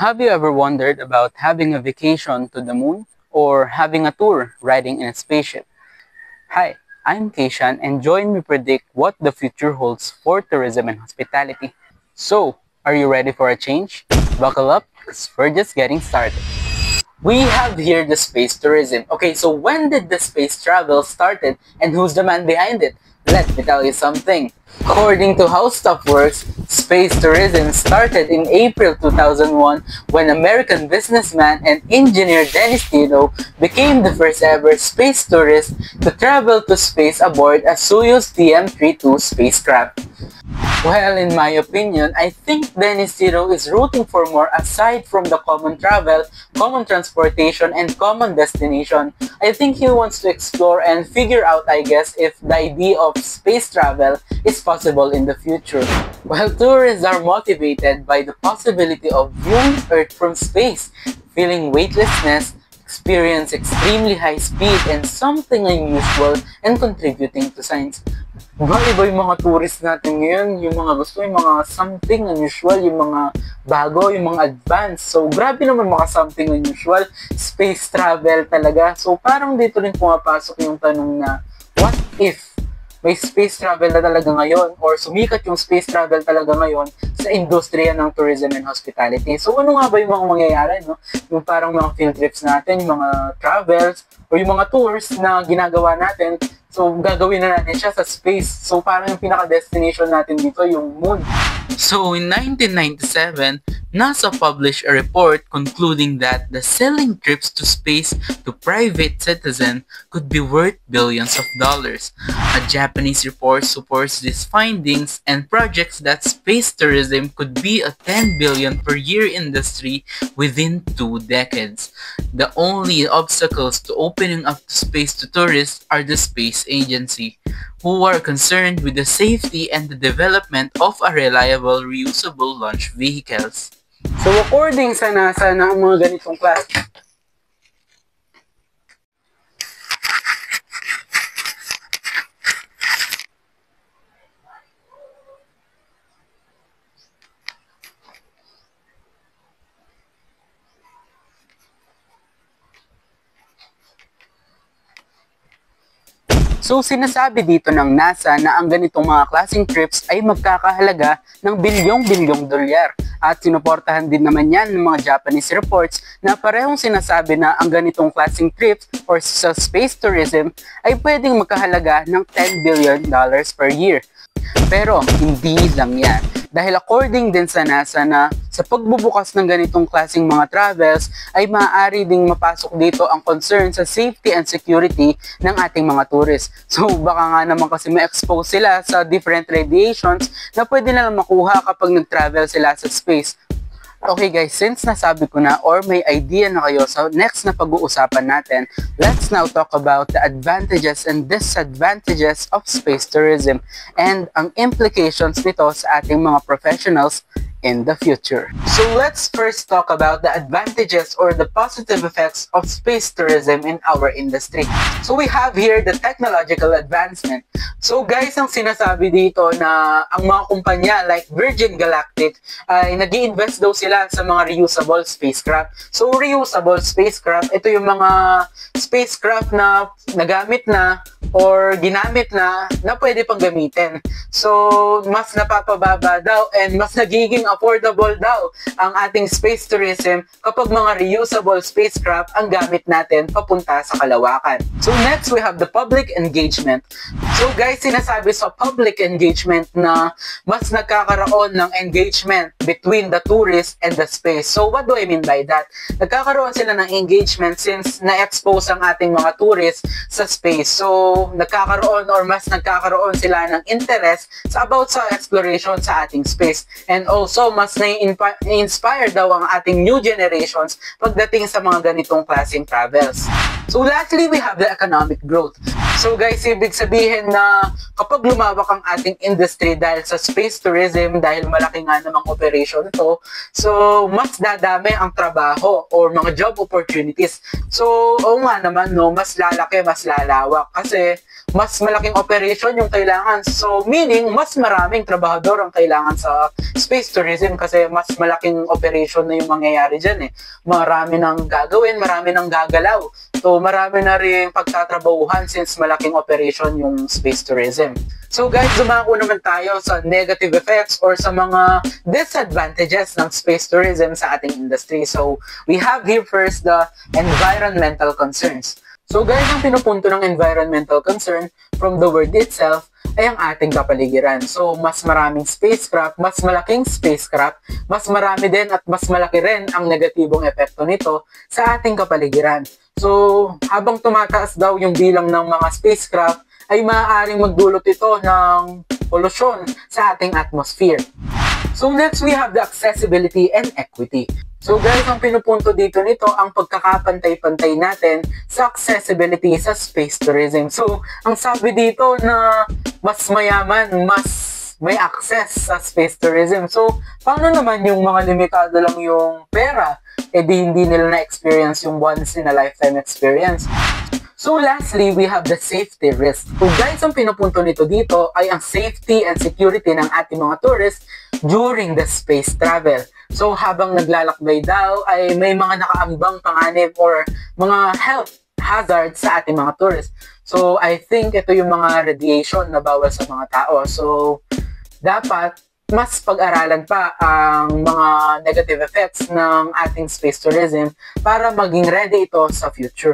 Have you ever wondered about having a vacation to the moon or having a tour riding in a spaceship? Hi, I'm Keishan and join me predict what the future holds for tourism and hospitality. So, are you ready for a change? Buckle up because we're just getting started. We have here the space tourism. Okay, so when did the space travel started and who's the man behind it? Let me tell you something. According to how stuff works, space tourism started in April 2001 when American businessman and engineer Dennis Tito became the first ever space tourist to travel to space aboard a Soyuz TM-32 spacecraft. Well, in my opinion, I think Dennis Tito is rooting for more aside from the common travel, common transportation, and common destination. I think he wants to explore and figure out, I guess, if the idea of space travel is possible in the future. While tourists are motivated by the possibility of viewing Earth from space, feeling weightlessness, experience extremely high speed and something unusual and contributing to science. Iba yung mga tourist natin ngayon, yung mga gusto, yung mga something unusual, yung mga bago, yung mga advanced. So, grabe naman mga something unusual, space travel talaga. So, parang dito rin pumapasok yung tanong na, what if may space travel na talaga ngayon or sumikat yung space travel talaga ngayon sa industriya ng tourism and hospitality. So, ano nga ba yung mga mangyayari, no? Yung parang mga field trips natin, yung mga travels, o yung mga tours na ginagawa natin. So, gagawin na natin siya sa space. So, parang yung pinaka-destination natin dito, yung moon. So, in 1997, NASA published a report concluding that the selling trips to space to private citizens could be worth billions of dollars. A Japanese report supports these findings and projects that space tourism could be a 10 billion per year industry within 2 decades. The only obstacles to opening up to space to tourists are the space agency, who are concerned with the safety and the development of a reliable, reusable launch vehicles. So according sa NASA na ang mga ganitong klase, So sinasabi dito ng NASA na ang ganitong mga klaseng trips ay magkakahalaga ng bilyong-bilyong dolyar. At sinuportahan din naman yan ng mga Japanese reports na parehong sinasabi na ang ganitong klaseng trips or sa space tourism ay pwedeng magkahalaga ng $10 billion per year. Pero hindi lang yan. Dahil according din sa NASA na sa pagbubukas ng ganitong klaseng mga travels ay maaari ding mapasok dito ang concern sa safety and security ng ating mga tourists. So baka nga naman kasi ma-expose sila sa different radiations na pwede na lang makuha kapag nag-travel sila sa space. Okay guys, since nasabi ko na or may idea na kayo sa next na pag-uusapan natin, let's now talk about the advantages and disadvantages of space tourism and ang implications nito sa ating mga professionals in the future. So let's first talk about the advantages or the positive effects of space tourism in our industry. So we have here the technological advancement. So guys, ang sinasabi dito na ang mga kumpanya like Virgin Galactic ay nag-i-invest daw sila sa mga reusable spacecraft. So reusable spacecraft, ito yung mga spacecraft na nagamit na or ginamit na pwede pang gamitin. So mas napapababa daw and mas nagiging affordable daw ang ating space tourism kapag mga reusable spacecraft ang gamit natin papunta sa kalawakan. So next, we have the public engagement. So guys, sinasabi sa public engagement na mas nagkakaroon ng engagement between the tourist and the space. So what do I mean by that? Nagkakaroon sila ng engagement since na-expose ang ating mga tourists sa space. So nagkakaroon or mas nagkakaroon sila ng interest sa about sa exploration sa ating space. And also, mas na-inspire daw ang ating new generations pagdating sa mga ganitong klaseng travels. So lastly, we have the economic growth. So guys, ibig sabihin na kapag lumawak ang ating industry dahil sa space tourism, dahil malaki nga namang operation ito, so mas dadami ang trabaho or mga job opportunities. So oo nga naman, no, mas lalaki, mas lalawak kasi mas malaking operation yung kailangan. So, meaning, mas maraming trabahador ang kailangan sa space tourism kasi mas malaking operation na yung mangyayari dyan eh. Marami nang gagawin, marami nang gagalaw. So, marami na rin pagtatrabahuhan since malaking operation yung space tourism. So guys, dumako naman tayo sa negative effects or sa mga disadvantages ng space tourism sa ating industry. So, we have here first the environmental concerns. So guys, ang pinupunto ng environmental concern from the word itself ay ang ating kapaligiran. So, mas maraming spacecraft, mas malaking spacecraft, mas marami din at mas malaki rin ang negatibong epekto nito sa ating kapaligiran. So, habang tumataas daw yung bilang ng mga spacecraft, ay maaaring magdulot ito ng polusyon sa ating atmosphere. So next, we have the accessibility and equity. So guys, ang pinupunto dito nito ang pagkakapantay-pantay natin sa accessibility sa space tourism. So, ang sabi dito na mas mayaman, mas may access sa space tourism. So, paano naman yung mga limitado lang yung pera? Eh di hindi nila na-experience yung once in a lifetime experience. So lastly, we have the safety risk. So guys, ang pinupunto nito dito ay ang safety and security ng ating mga tourists during the space travel. So habang naglalakbay daw ay may mga nakaambang panganib or mga health hazards sa ating mga tourists. So I think ito yung mga radiation na bawal sa mga tao. So dapat mas pag-aralan pa ang mga negative effects ng ating space tourism para maging ready ito sa future.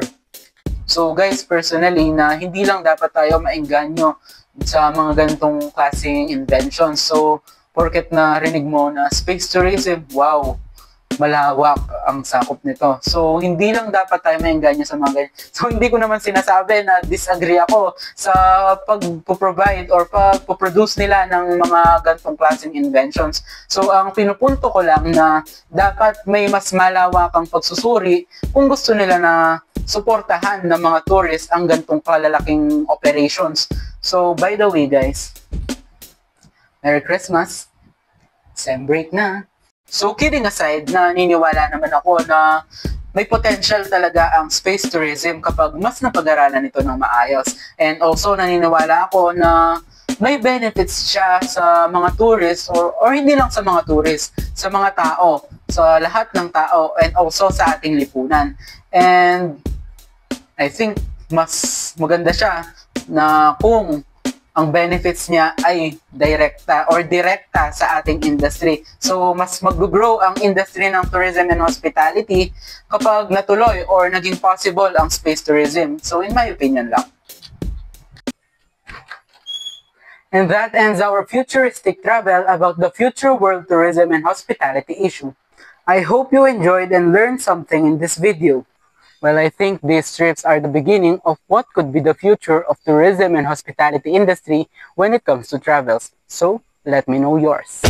So guys, personally, na hindi lang dapat tayo maengganyo sa mga ganitong klaseng inventions. So, porket na rinig mo na space tourism, wow, malawak ang sakop nito. So, hindi lang dapat tayo maengganyo sa mga ganyan. So, hindi ko naman sinasabi na disagree ako sa pag-provide or pag-produce nila ng mga ganitong klaseng inventions. So, ang pinupunto ko lang na dapat may mas malawakang pagsusuri kung gusto nila na suportahan ng mga tourists ang gantong kalalaking operations. So, by the way guys, Merry Christmas! Sem break na! So, kidding aside, naniniwala naman ako na may potential talaga ang space tourism kapag mas napag-aralan ito ng maayos. And also, naniniwala ako na may benefits siya sa mga tourists or hindi lang sa mga tourists, sa mga tao, sa lahat ng tao, and also sa ating lipunan. And I think mas maganda siya na kung ang benefits niya ay direkta sa ating industry. So, mas mag-grow ang industry ng tourism and hospitality kapag natuloy or naging possible ang space tourism. So, in my opinion lang. And that ends our futuristic travel about the future world tourism and hospitality issue. I hope you enjoyed and learned something in this video. Well, I think these trips are the beginning of what could be the future of tourism and hospitality industry when it comes to travels. So, let me know yours.